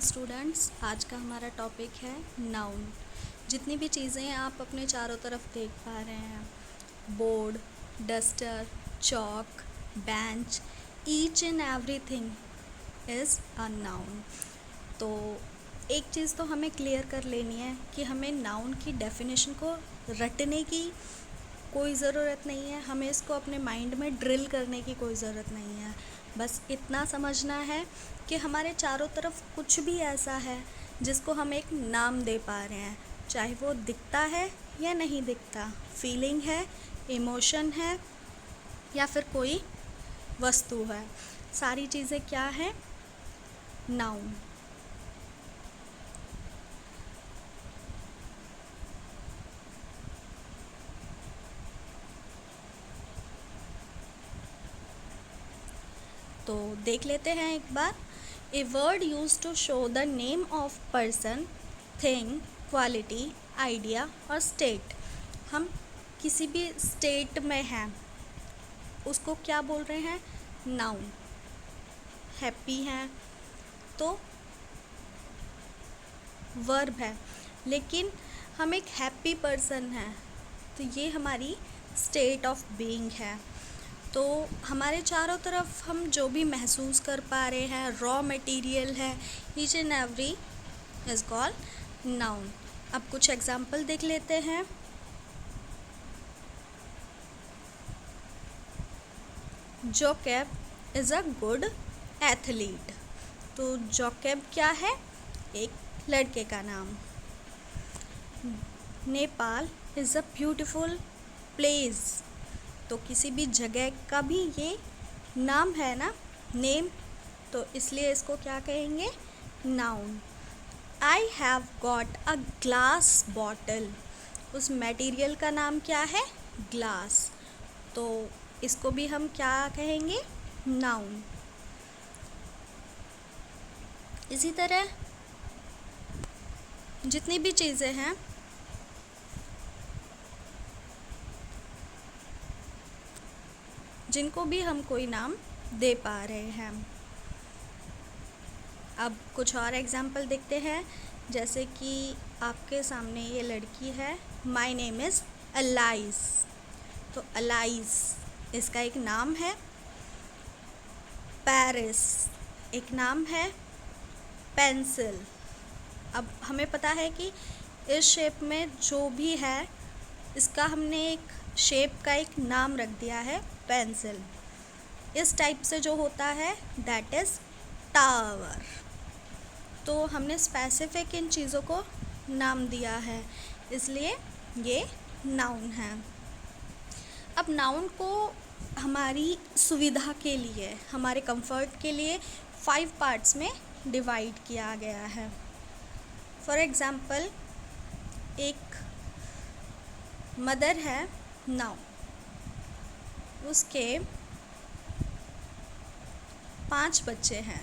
Students, आज का हमारा टॉपिक है नाउन। जितनी भी चीज़ें आप अपने चारों तरफ देख पा रहे हैं, board, duster, chalk, bench, each and everything is a noun. तो एक चीज़ तो हमें क्लियर कर लेनी है कि हमें नाउन की डेफिनेशन को रटने की कोई ज़रूरत नहीं है, हमें इसको अपने माइंड में ड्रिल करने की कोई ज़रूरत नहीं है। बस इतना समझना है कि हमारे चारों तरफ कुछ भी ऐसा है जिसको हम एक नाम दे पा रहे हैं, चाहे वो दिखता है या नहीं दिखता, फीलिंग है, इमोशन है या फिर कोई वस्तु है, सारी चीज़ें क्या है? नाउन। तो देख लेते हैं एक बार। A word use to show the name of person, thing, quality, idea और स्टेट। हम किसी भी स्टेट में हैं उसको क्या बोल रहे हैं? नाउन। हैप्पी हैं तो वर्ब है, लेकिन हम एक हैप्पी पर्सन हैं तो ये हमारी स्टेट ऑफ बीइंग है। तो हमारे चारों तरफ हम जो भी महसूस कर पा रहे हैं, रॉ मटेरियल है, each and every is called noun. अब कुछ एग्जाम्पल देख लेते हैं। जोकेब इज़ अ गुड एथलीट। तो जोकेब क्या है? एक लड़के का नाम। Nepal is a beautiful place. तो किसी भी जगह का भी ये नाम है ना, नेम, तो इसलिए इसको क्या कहेंगे? Noun. I have got a glass bottle. उस मटेरियल का नाम क्या है? ग्लास। तो इसको भी हम क्या कहेंगे? नाउन। इसी तरह जितनी भी चीज़ें हैं जिनको भी हम कोई नाम दे पा रहे हैं। अब कुछ और एग्जाम्पल देखते हैं, जैसे कि आपके सामने ये लड़की है, माय नेम इज़ अलाइस। तो अलाइस इसका एक नाम है। पेरिस एक नाम है। पेंसिल। अब हमें पता है कि इस शेप में जो भी है इसका हमने एक शेप का एक नाम रख दिया है, पेंसिल। इस टाइप से जो होता है दैट इज़ टावर। तो हमने स्पेसिफिक इन चीज़ों को नाम दिया है, इसलिए ये नाउन है। अब नाउन को हमारी सुविधा के लिए, हमारे कंफर्ट के लिए 5 पार्ट्स में डिवाइड किया गया है। फॉर एग्ज़ाम्पल, एक मदर है नाउ, उसके 5 बच्चे हैं।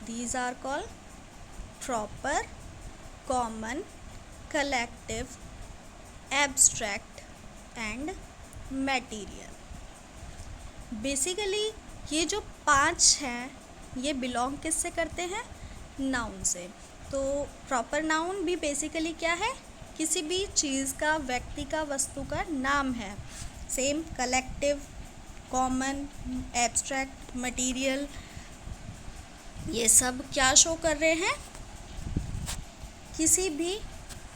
These are called proper, common, collective, abstract and material. Basically ये जो 5 हैं ये बिलोंग किससे करते हैं? नाउन से। तो प्रॉपर नाउन भी बेसिकली क्या है? किसी भी चीज़ का, व्यक्ति का, वस्तु का नाम है। Same collective, common, abstract, material, ये सब क्या शो कर रहे हैं? किसी भी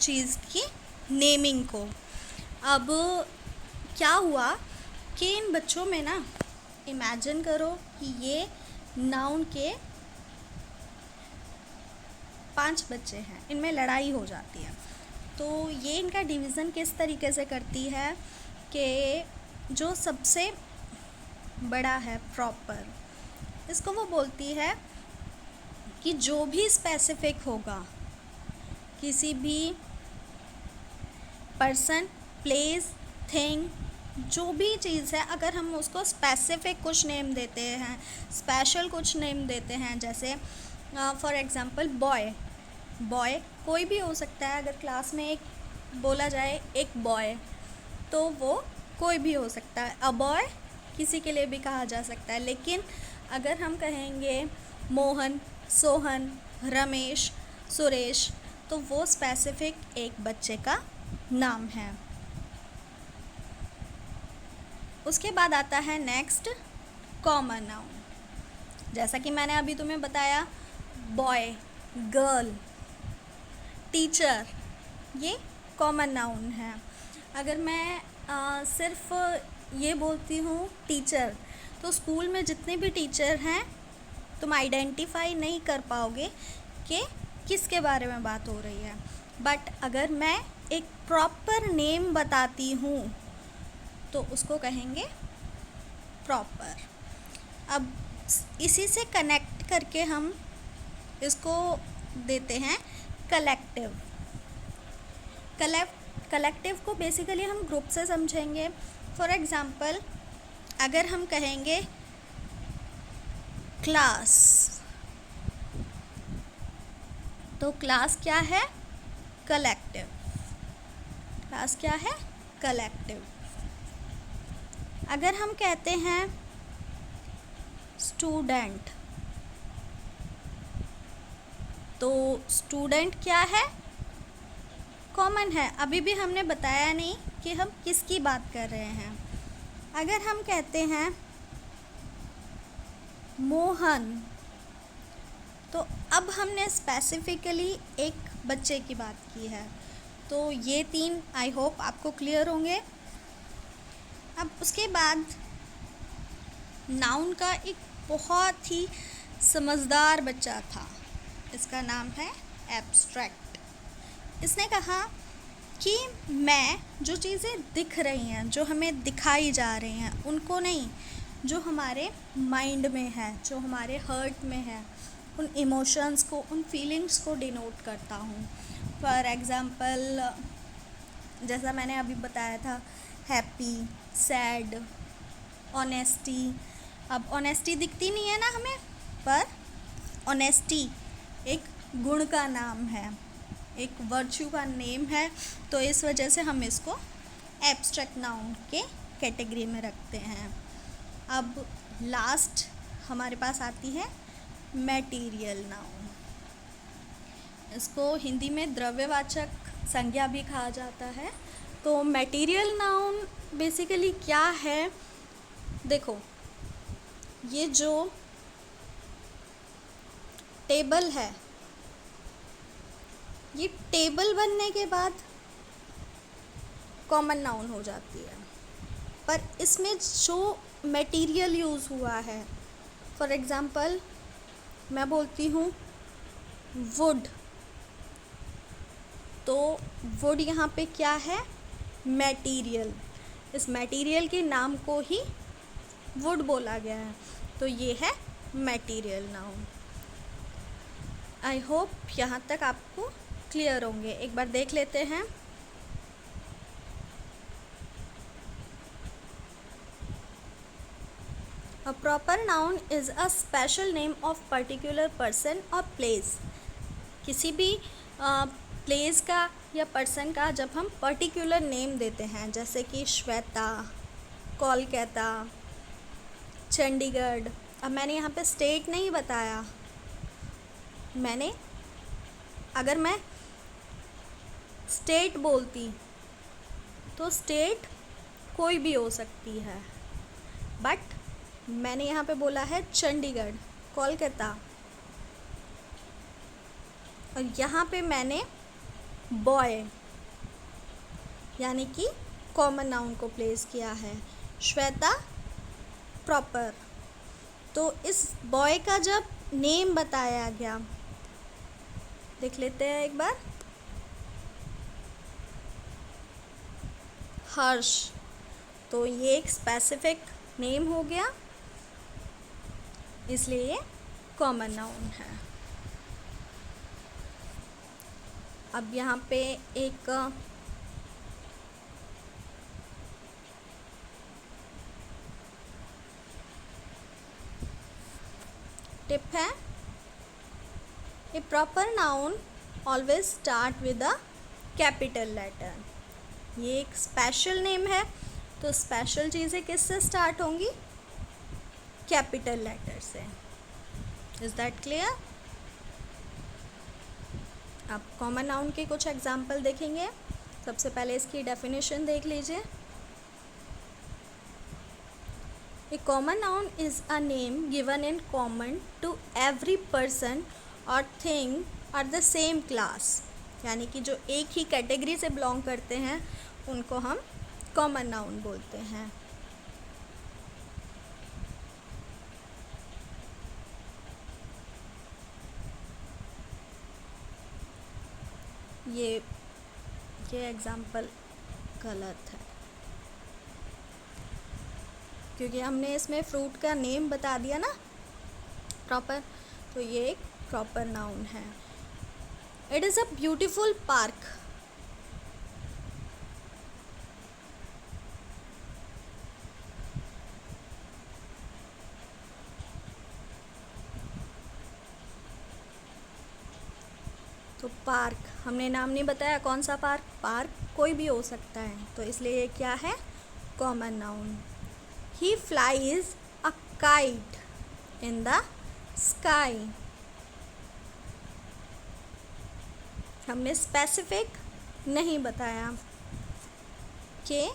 चीज़ की नेमिंग को। अब क्या हुआ कि इन बच्चों में ना, इमेजिन करो कि ये नाउन के 5 बच्चे हैं, इनमें लड़ाई हो जाती है। तो ये इनका डिवीज़न किस तरीके से करती है कि जो सबसे बड़ा है प्रॉपर, इसको वो बोलती है कि जो भी स्पेसिफिक होगा, किसी भी पर्सन, प्लेस, थिंग, जो भी चीज़ है, अगर हम उसको स्पेसिफिक कुछ नेम देते हैं, स्पेशल कुछ नेम देते हैं, जैसे फॉर एग्ज़ाम्पल बॉय। बॉय कोई भी हो सकता है। अगर क्लास में एक बोला जाए एक बॉय, तो वो कोई भी हो सकता है। अ बॉय किसी के लिए भी कहा जा सकता है। लेकिन अगर हम कहेंगे मोहन, सोहन, रमेश, सुरेश, तो वो स्पेसिफिक एक बच्चे का नाम है। उसके बाद आता है नेक्स्ट कॉमन नाउन। जैसा कि मैंने अभी तुम्हें बताया, बॉय, गर्ल, टीचर, ये कॉमन नाउन है। अगर मैं सिर्फ ये बोलती हूँ टीचर, तो स्कूल में जितने भी टीचर हैं तुम आइडेंटिफाई नहीं कर पाओगे कि किसके बारे में बात हो रही है। बट अगर मैं एक प्रॉपर नेम बताती हूँ तो उसको कहेंगे प्रॉपर। अब इसी से कनेक्ट करके हम इसको देते हैं कलेक्टिव। कलेक्टिव को बेसिकली हम ग्रुप से समझेंगे। फॉर एग्ज़ाम्पल, अगर हम कहेंगे क्लास, तो क्लास क्या है? कलेक्टिव। क्लास क्या है? कलेक्टिव। अगर हम कहते हैं स्टूडेंट, तो स्टूडेंट क्या है? कॉमन है। अभी भी हमने बताया नहीं कि हम किसकी बात कर रहे हैं। अगर हम कहते हैं मोहन, तो अब हमने स्पेसिफिकली एक बच्चे की बात की है। तो ये 3 आई होप आपको क्लियर होंगे। अब उसके बाद नाउन का एक बहुत ही समझदार बच्चा था, इसका नाम है एब्स्ट्रैक्ट। इसने कहा कि मैं जो चीज़ें दिख रही हैं, जो हमें दिखाई जा रही हैं, उनको नहीं, जो हमारे माइंड में है, जो हमारे हर्ट में है, उन इमोशंस को, उन फीलिंग्स को डिनोट करता हूँ। फॉर एग्ज़ाम्पल, जैसा मैंने अभी बताया था, हैप्पी, सैड, ऑनेस्टी। अब ऑनेस्टी दिखती नहीं है ना हमें, पर ऑनेस्टी एक गुण का नाम है, एक वर्च्यू का नेम है, तो इस वजह से हम इसको एब्स्ट्रैक्ट नाउन के कैटेगरी में रखते हैं। अब लास्ट हमारे पास आती है मैटीरियल नाउन। इसको हिंदी में द्रव्यवाचक संज्ञा भी कहा जाता है। तो मैटीरियल नाउन बेसिकली क्या है? देखो, ये जो टेबल है, ये टेबल बनने के बाद कॉमन नाउन हो जाती है, पर इसमें जो मटेरियल यूज़ हुआ है, फॉर एग्ज़ाम्पल मैं बोलती हूँ वुड, तो वुड यहाँ पे क्या है? मटेरियल। इस मटेरियल के नाम को ही वुड बोला गया है, तो ये है मटेरियल नाउन। आई होप यहाँ तक आपको क्लियर होंगे। एक बार देख लेते हैं। A proper noun is a special name of particular person or place। किसी भी प्लेस का या पर्सन का जब हम पर्टिकुलर नेम देते हैं, जैसे कि श्वेता, कोलकाता, चंडीगढ़। अब मैंने यहाँ पे स्टेट नहीं बताया, अगर मैं स्टेट बोलती तो स्टेट कोई भी हो सकती है, बट मैंने यहाँ पे बोला है चंडीगढ़, कोलकाता, और यहाँ पे मैंने बॉय यानी कि कॉमन नाउन को प्लेस किया है, श्वेता प्रॉपर। तो इस बॉय का जब नेम बताया गया, देख लेते हैं एक बार, हर्ष, तो ये एक स्पेसिफिक नेम हो गया, इसलिए ये कॉमन नाउन है। अब यहाँ पे एक टिप है, a proper noun always start with a capital letter. ये एक स्पेशल नेम है, तो स्पेशल चीज़ें किससे स्टार्ट होंगी? कैपिटल लेटर से। Is that clear? अब कॉमन नाउन के कुछ एग्जाम्पल देखेंगे। सबसे पहले इसकी डेफिनेशन देख लीजिए। A common noun is a name given in common to every person और थिंग और द सेम क्लास, यानी कि जो एक ही कैटेगरी से बिलोंग करते हैं उनको हम कॉमन नाउन बोलते हैं। ये एग्जाम्पल गलत है, क्योंकि हमने इसमें फ्रूट का नेम बता दिया ना प्रॉपर, तो ये एक प्रॉपर नाउन है। It is a beautiful park. तो पार्क हमने नाम नहीं बताया, कौन सा पार्क, पार्क कोई भी हो सकता है, तो इसलिए ये क्या है, common noun. He flies a kite in the sky. हमने स्पेसिफिक नहीं बताया कि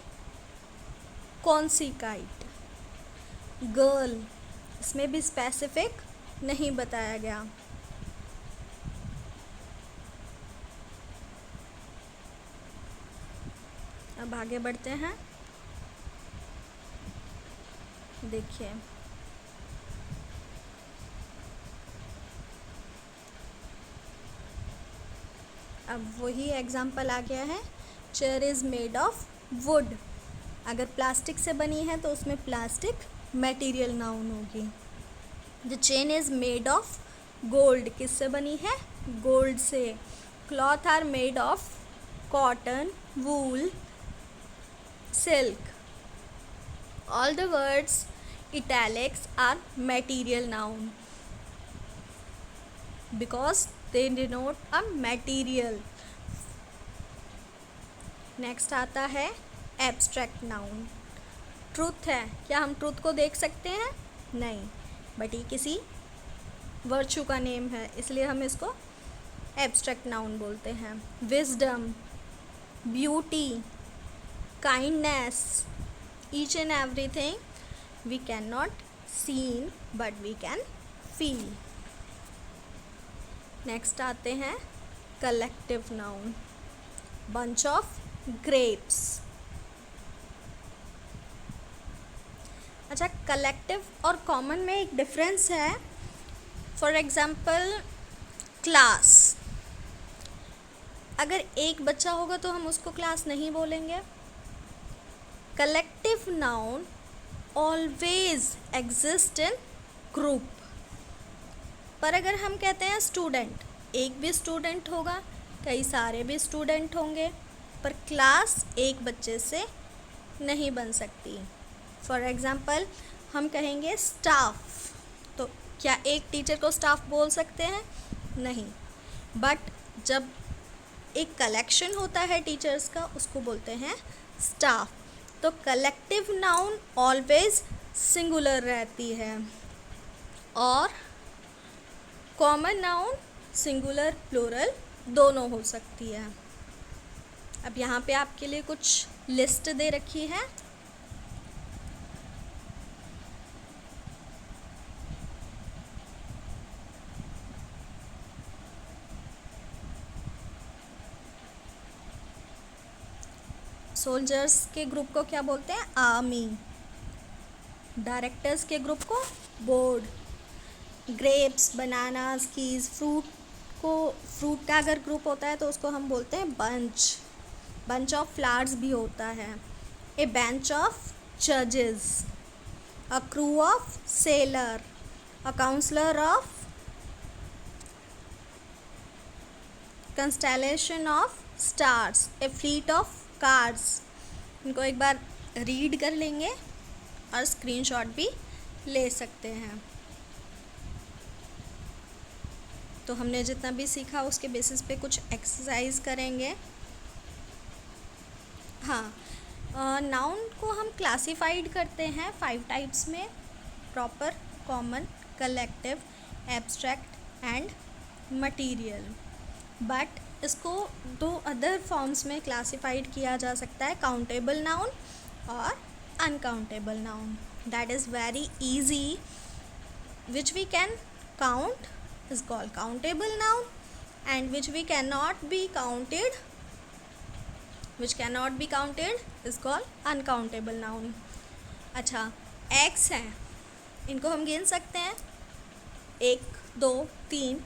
कौन सी काइट। गर्ल, इसमें भी स्पेसिफिक नहीं बताया गया। अब आगे बढ़ते हैं। देखिए, अब वही एग्जाम्पल आ गया है। Chair is made of wood. अगर प्लास्टिक से बनी है तो उसमें प्लास्टिक मटेरियल नाउन होगी। The chain is made of gold, किससे बनी है, गोल्ड से। Cloth are made of cotton, wool, silk. All the words italics are material noun because they denote a material. Next आता है abstract noun. Truth है, क्या हम ट्रूथ को देख सकते हैं, नहीं, बट ये किसी वर्चू का नेम है, इसलिए हम इसको एब्स्ट्रैक्ट नाउन बोलते हैं। Wisdom, beauty, kindness, each and everything we cannot see but we can feel. Next आते हैं collective noun. Bunch of grapes. अच्छा, collective और common में एक difference है। For example, class, अगर एक बच्चा होगा तो हम उसको क्लास नहीं बोलेंगे। Collective noun always exist in group. पर अगर हम कहते हैं स्टूडेंट, एक भी स्टूडेंट होगा, कई सारे भी स्टूडेंट होंगे, पर क्लास एक बच्चे से नहीं बन सकती। फॉर एग्ज़ाम्पल हम कहेंगे स्टाफ, तो क्या एक टीचर को स्टाफ बोल सकते हैं, नहीं, बट जब एक कलेक्शन होता है टीचर्स का उसको बोलते हैं स्टाफ। तो कलेक्टिव नाउन ऑलवेज सिंगुलर रहती है और कॉमन नाउन सिंगुलर प्लूरल दोनों हो सकती है। अब यहाँ पे आपके लिए कुछ लिस्ट दे रखी है। सोल्जर्स के ग्रुप को क्या बोलते हैं, आर्मी। डायरेक्टर्स के ग्रुप को board. Grapes, bananas, keys, fruit का अगर ग्रुप होता है तो उसको हम बोलते हैं बंच। बंच ऑफ फ्लावर्स भी होता है। ए बेंच ऑफ जजेस, a crew of sailor, a counsellor of constellation of stars, a fleet of cars. इनको एक बार रीड कर लेंगे और स्क्रीनशॉट भी ले सकते हैं। तो हमने जितना भी सीखा उसके बेसिस पे कुछ एक्सरसाइज करेंगे। हाँ, नाउन को हम क्लासिफाइड करते हैं 5 टाइप्स में, proper, common, collective, abstract and material. But इसको दो अदर फॉर्म्स में क्लासिफाइड किया जा सकता है, काउंटेबल नाउन और uncountable noun. That is very easy. Which we can count is called countable noun, and which cannot be counted is called uncountable noun. अच्छा, x हैं, इनको हम गिन सकते हैं, 1 2 3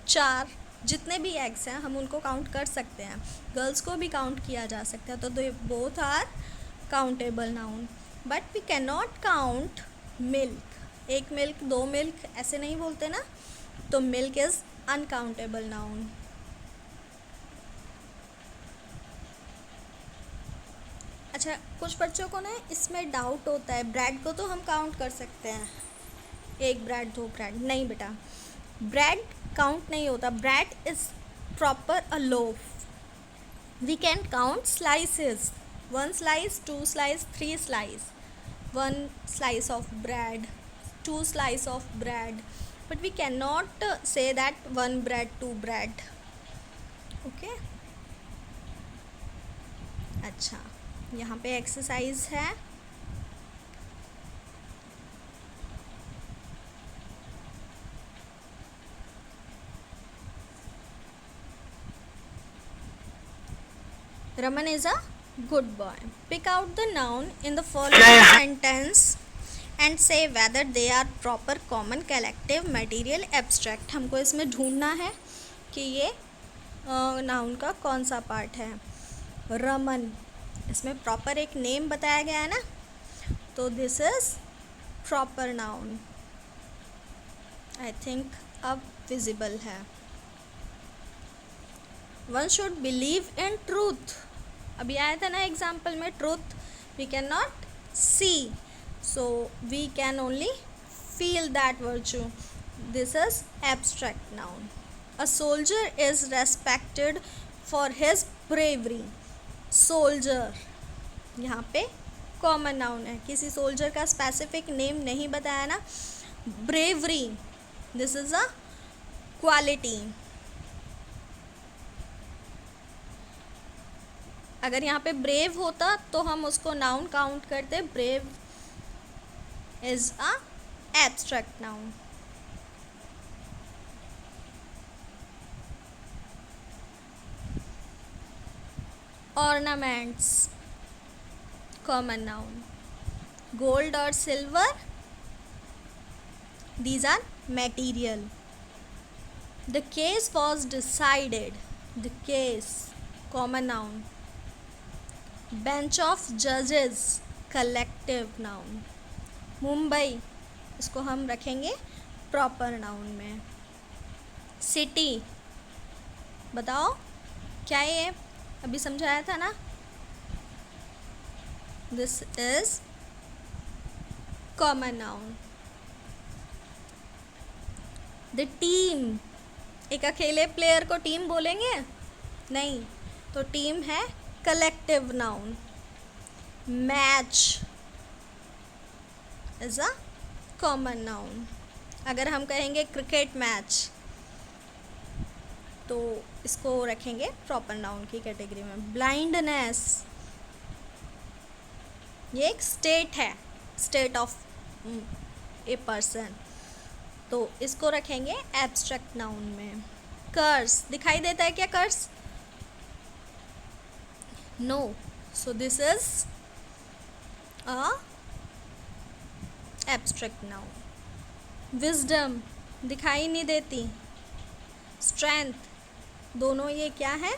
4, जितने भी एग्स हैं हम उनको काउंट कर सकते हैं. गर्ल्स को भी काउंट किया जा सकता है, तो they both are countable noun. But we can not count milk. 1 milk 2 milk ऐसे नहीं बोलते ना, तो मिल्क इज़ अनकाउंटेबल नाउन. अच्छा, कुछ बच्चों को ना इसमें डाउट होता है, ब्रेड को तो हम काउंट कर सकते हैं, 1 ब्रेड 2 ब्रेड. नहीं बेटा, ब्रेड काउंट नहीं होता. Bread is proper a loaf. We can count slices, 1 slice 2 slice 3 slice, 1 slice of bread, 2 slice of bread, but we cannot say that 1 bread 2 bread. Okay. अच्छा, यहाँ पे एक्सरसाइज है. Raman is a good boy. Pick out the noun in the following sentence and say whether they are proper, common, collective, material, abstract. हमको इसमें ढूंढना है कि ये नाउन का कौन सा पार्ट है. रमन, इसमें प्रॉपर एक नेम बताया गया है ना, तो this is proper noun. I think अब विजिबल है. One should believe in truth. अभी आया था ना एग्जाम्पल में, truth we can not see, so we can only feel that virtue. This is abstract noun. A soldier is respected for his bravery. Soldier यहाँ पे common noun है, किसी soldier का स्पेसिफिक नेम नहीं बताया ना. Bravery, this is a quality. अगर यहाँ पे ब्रेव होता तो हम उसको नाउन काउंट करते. Brave is a abstract noun. Ornaments, common noun. Gold और silver, these are material. The case was decided. The case, common noun. Bench of judges, collective noun. Mumbai, इसको हम रखेंगे प्रॉपर नाउन में. सिटी, बताओ क्या ये अभी समझाया था ना. This is common noun. The team, एक अकेले प्लेयर को टीम बोलेंगे नहीं, तो टीम है collective noun. Match is a common noun. अगर हम कहेंगे क्रिकेट मैच, तो इसको रखेंगे प्रॉपर नाउन की कैटेगरी में. ब्लाइंडनेस, ये एक स्टेट है, स्टेट ऑफ ए पर्सन, तो इसको रखेंगे एब्स्ट्रैक्ट नाउन में. कर्स, दिखाई देता है क्या कर्स? No, so this is a abstract noun. Wisdom, दिखाई नहीं देती. स्ट्रेंथ, दोनों ये क्या है?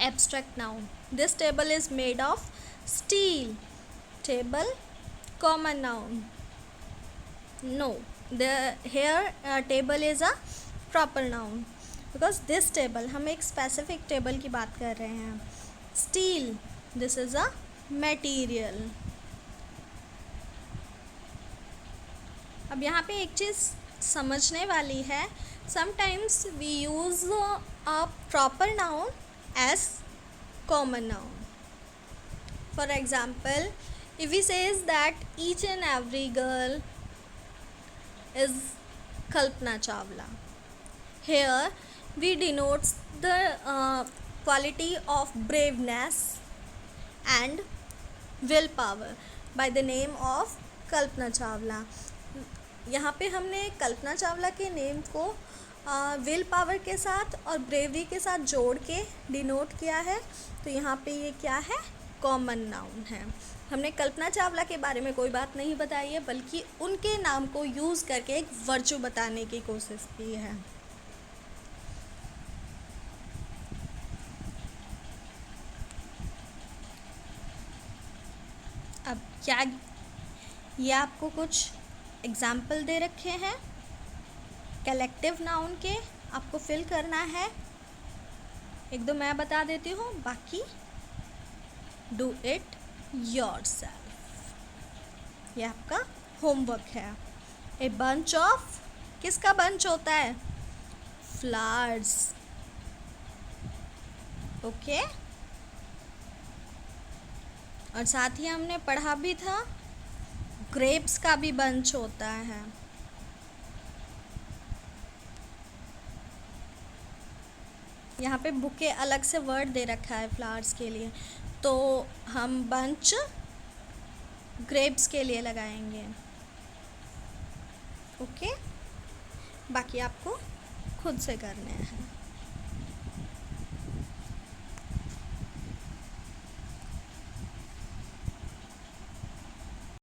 Abstract noun. This table is made of steel. Table common noun. No, the here table is a proper noun because this table, हम एक specific table की बात कर रहे हैं. steel, this is a material. अब यहाँ पे एक चीज़ समझने वाली है. sometimes we use a proper noun as common noun. For example, if we says that each and every girl is Kalpana Chawla, here we denotes the quality of braveness and willpower by the name of Kalpana Chawla. यहाँ पे हमने कल्पना चावला के name को will power के साथ और bravery के साथ जोड़ के डिनोट किया है। तो यहाँ पे ये क्या है, कॉमन नाउन है। हमने कल्पना चावला के बारे में कोई बात नहीं बताई है, बल्कि उनके नाम को यूज़ करके एक वर्चू बताने की कोशिश की है। अब क्या ये आपको कुछ एग्जाम्पल दे रखे हैं कलेक्टिव नाउन के, आपको फिल करना है। एक दो मैं बता देती हूँ, बाकी डू इट योरसेल्फ। ये आपका होमवर्क है। ए बंच ऑफ, किसका बंच होता है, फ्लावर्स। ओके, और साथ ही हमने पढ़ा भी था ग्रेप्स का भी बंच होता है। यहाँ पे बुके अलग से वर्ड दे रखा है फ्लावर्स के लिए, तो हम बंच ग्रेप्स के लिए लगाएंगे। ओके, बाकी आपको खुद से करने हैं।